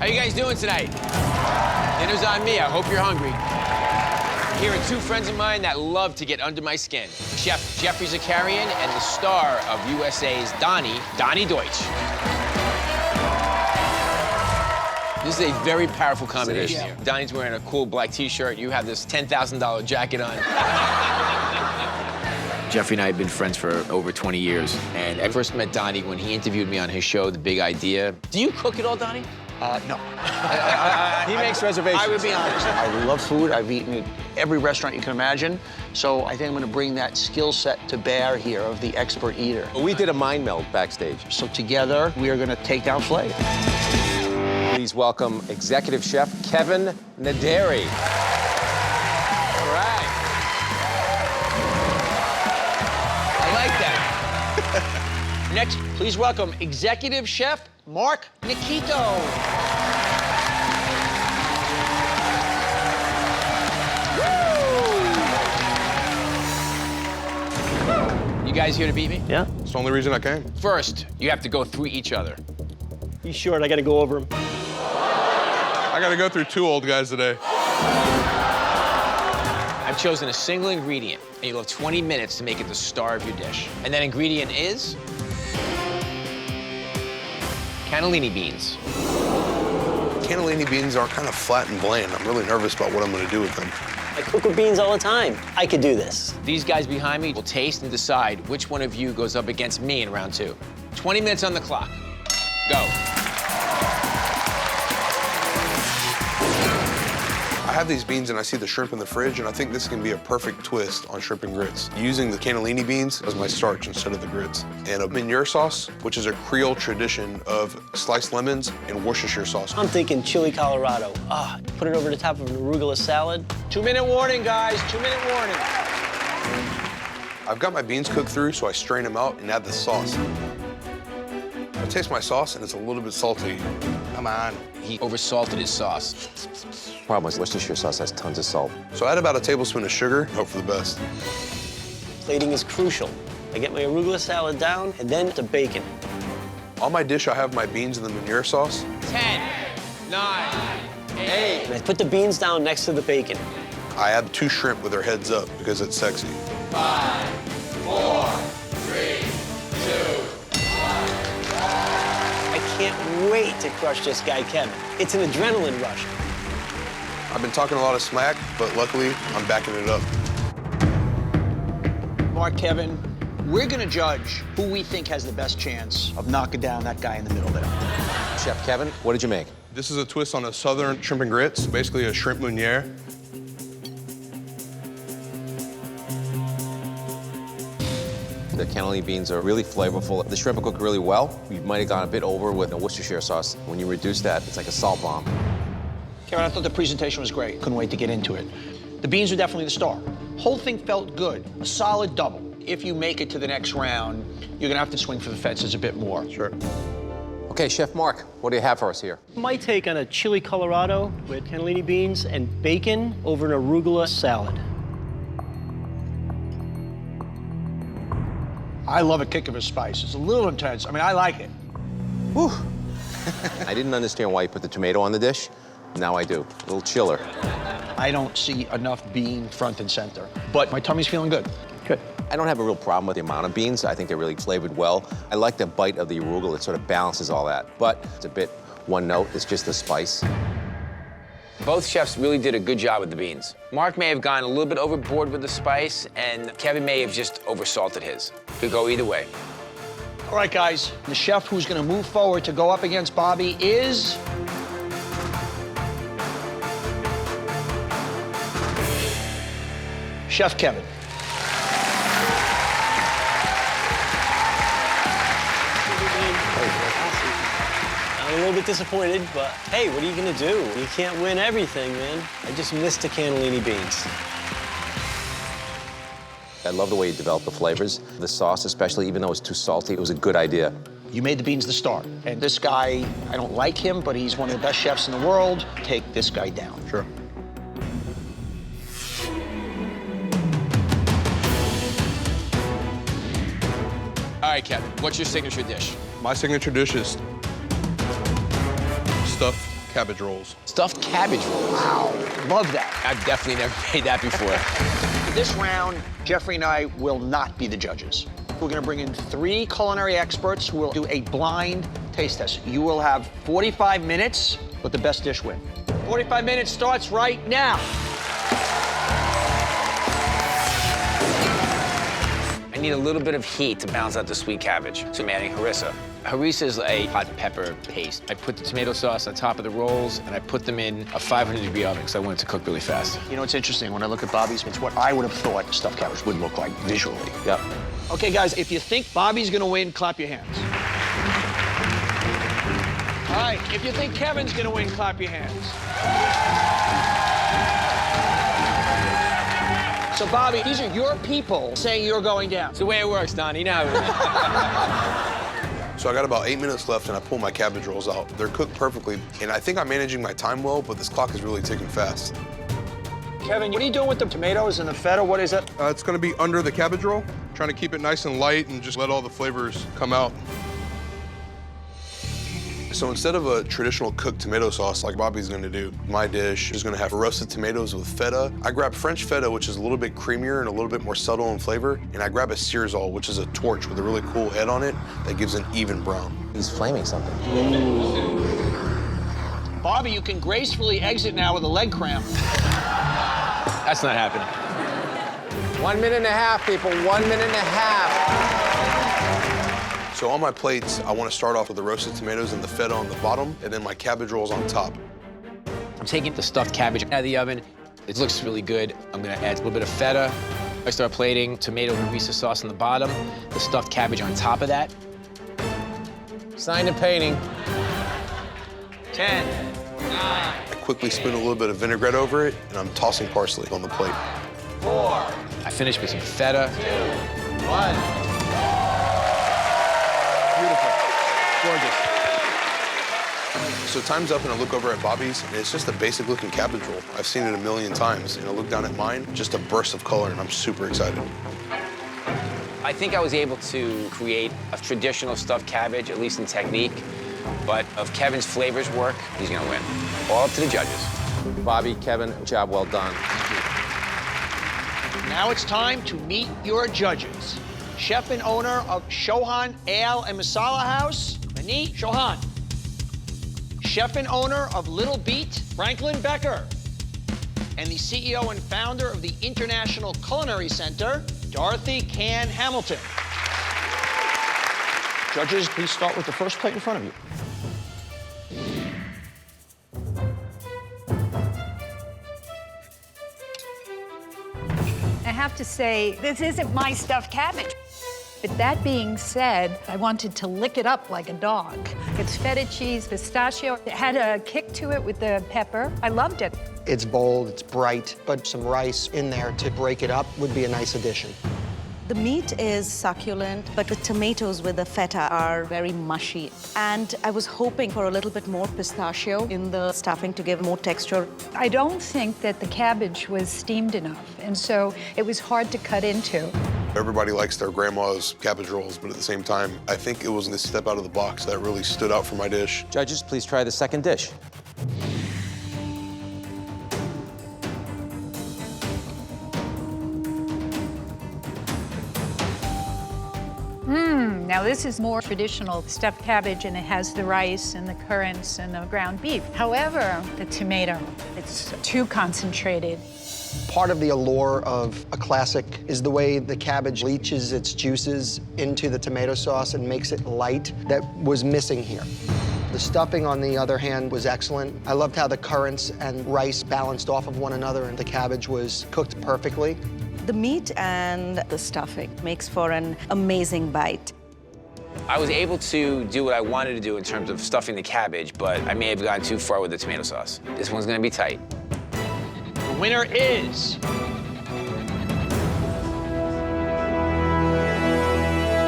How you guys doing tonight? Dinner's on me. I hope you're hungry. Here are two friends of mine that love to get under my skin. Chef Jeffrey Zakarian and the star of USA's Donnie Deutsch. This is a very powerful combination here. Donnie's wearing a cool black T-shirt. You have this $10,000 jacket on. Jeffrey and I have been friends for over 20 years. And I first met Donnie when he interviewed me on his show, The Big Idea. Do you cook it all, Donnie? No. He makes reservations. I would be honest. I love food. I've eaten at every restaurant you can imagine. So I think I'm going to bring that skill set to bear here of the expert eater. We did a mind meld backstage. So together, we are going to take down Flay. Please welcome Executive Chef Kevin Naderi. All right. I like that. Next, please welcome Executive Chef Mark Nikito. You guys here to beat me? Yeah? It's the only reason I came. First, you have to go through each other. You sure I gotta go over them? I gotta go through two old guys today. I've chosen a single ingredient, and you'll have 20 minutes to make it the star of your dish. And that ingredient is cannellini beans. Cannellini beans are kind of flat and bland. I'm really nervous about what I'm gonna do with them. I cook with beans all the time. I could do this. These guys behind me will taste and decide which one of you goes up against me in round 2. 20 minutes on the clock. Go. I have these beans and I see the shrimp in the fridge, and I think this can be a perfect twist on shrimp and grits. Using the cannellini beans as my starch instead of the grits. And a manure sauce, which is a Creole tradition of sliced lemons and Worcestershire sauce. I'm thinking chili Colorado. Put it over the top of an arugula salad. 2-minute warning, guys. 2-minute warning. I've got my beans cooked through, so I strain them out and add the sauce. I taste my sauce, and it's a little bit salty. Come on. He oversalted his sauce. Problem is, Worcestershire sauce has tons of salt. So I add about a tablespoon of sugar, hope for the best. Plating is crucial. I get my arugula salad down, and then the bacon. On my dish, I have my beans and the manure sauce. 10, 9, 8. And I put the beans down next to the bacon. I add 2 shrimp with their heads up because it's sexy. 5, 4, 3, 2. I can't wait to crush this guy, Kevin. It's an adrenaline rush. I've been talking a lot of smack, but luckily, I'm backing it up. Mark, Kevin, we're going to judge who we think has the best chance of knocking down that guy in the middle there. Chef Kevin, what did you make? This is a twist on a southern shrimp and grits, basically a shrimp meuniere. The cannellini beans are really flavorful. The shrimp will cook really well. You might have gone a bit over with the Worcestershire sauce. When you reduce that, it's like a salt bomb. Kevin, I thought the presentation was great. Couldn't wait to get into it. The beans are definitely the star. Whole thing felt good. A solid double. If you make it to the next round, you're gonna have to swing for the fences a bit more. Sure. Okay, Chef Mark, what do you have for us here? My take on a chili Colorado with cannellini beans and bacon over an arugula salad. I love a kick of a spice. It's a little intense. I mean, I like it. Whew. I didn't understand why you put the tomato on the dish. Now I do. A little chiller. I don't see enough bean front and center, but my tummy's feeling good. Good. I don't have a real problem with the amount of beans. I think they're really flavored well. I like the bite of the arugula. It sort of balances all that. But it's a bit one note. It's just the spice. Both chefs really did a good job with the beans. Mark may have gone a little bit overboard with the spice, and Kevin may have just oversalted his. Could go either way. All right, guys, the chef who's gonna move forward to go up against Bobby is... Chef Kevin. I'm a little bit disappointed, but hey, what are you gonna do? You can't win everything, man. I just missed the cannellini beans. I love the way you develop the flavors. The sauce especially, even though it's too salty, it was a good idea. You made the beans the star. And this guy, I don't like him, but he's one of the best chefs in the world. Take this guy down. Sure. All right, Kevin, what's your signature dish? My signature dish is stuffed cabbage rolls. Stuffed cabbage rolls. Wow, love that. I've definitely never made that before. This round, Jeffrey and I will not be the judges. We're gonna bring in 3 culinary experts who will do a blind taste test. You will have 45 minutes, let the best dish win. 45 minutes starts right now. I need a little bit of heat to balance out the sweet cabbage, so I'm adding harissa. Harissa is a hot pepper paste. I put the tomato sauce on top of the rolls, and I put them in a 500-degree oven because I want it to cook really fast. You know, it's interesting, when I look at Bobby's, it's what I would have thought stuffed cabbage would look like visually. Yep. Okay, guys, if you think Bobby's gonna win, clap your hands. All right, if you think Kevin's gonna win, clap your hands. So, Bobby, these are your people saying you're going down. It's the way it works, Donnie. You know how So I got about 8 minutes left, and I pull my cabbage rolls out. They're cooked perfectly, and I think I'm managing my time well, but this clock is really ticking fast. Kevin, what are you doing with the tomatoes and the feta? What is it? It's gonna be under the cabbage roll, trying to keep it nice and light and just let all the flavors come out. So instead of a traditional cooked tomato sauce like Bobby's gonna do, my dish is gonna have roasted tomatoes with feta. I grab French feta, which is a little bit creamier and a little bit more subtle in flavor, and I grab a Searsol, which is a torch with a really cool head on it that gives an even brown. He's flaming something. Bobby, you can gracefully exit now with a leg cramp. That's not happening. 1 minute and a half, people. 1 minute and a half. So on my plates, I want to start off with the roasted tomatoes and the feta on the bottom, and then my cabbage rolls on top. I'm taking the stuffed cabbage out of the oven. It looks really good. I'm gonna add a little bit of feta. I start plating tomato harissa sauce on the bottom, the stuffed cabbage on top of that. Sign of painting. 10, 9, I quickly spoon a little bit of vinaigrette over it, and I'm tossing parsley on the plate. 4, I finish with some feta. 2, 1. Beautiful. Gorgeous. So time's up, and I look over at Bobby's, and it's just a basic looking cabbage roll. I've seen it a million times, and I look down at mine, just a burst of color, and I'm super excited. I think I was able to create a traditional stuffed cabbage, at least in technique, but of Kevin's flavors work, he's gonna win. All up to the judges. Bobby, Kevin, job well done. Now it's time to meet your judges. Chef and owner of Shohan Ale and Masala House, Manit Shohan. Chef and owner of Little Beat, Franklin Becker. And the CEO and founder of the International Culinary Center, Dorothy Can Hamilton. Judges, please start with the first plate in front of you. I have to say, this isn't my stuffed cabbage. But that being said, I wanted to lick it up like a dog. It's feta cheese, pistachio. It had a kick to it with the pepper. I loved it. It's bold, it's bright, but some rice in there to break it up would be a nice addition. The meat is succulent, but the tomatoes with the feta are very mushy. And I was hoping for a little bit more pistachio in the stuffing to give more texture. I don't think that the cabbage was steamed enough, and so it was hard to cut into. Everybody likes their grandma's cabbage rolls, but at the same time, I think it was this step out of the box that really stood out for my dish. Judges, please try the second dish. Now this is more traditional stuffed cabbage, and it has the rice and the currants and the ground beef. However, the tomato, it's too concentrated. Part of the allure of a classic is the way the cabbage leaches its juices into the tomato sauce and makes it light. That was missing here. The stuffing, on the other hand, was excellent. I loved how the currants and rice balanced off of one another, and the cabbage was cooked perfectly. The meat and the stuffing makes for an amazing bite. I was able to do what I wanted to do in terms of stuffing the cabbage, but I may have gone too far with the tomato sauce. This one's gonna be tight. The winner is...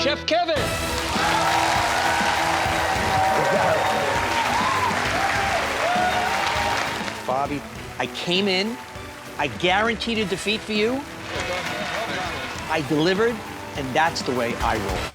Chef Kevin. Bobby, I came in, I guaranteed a defeat for you. I delivered, and that's the way I roll.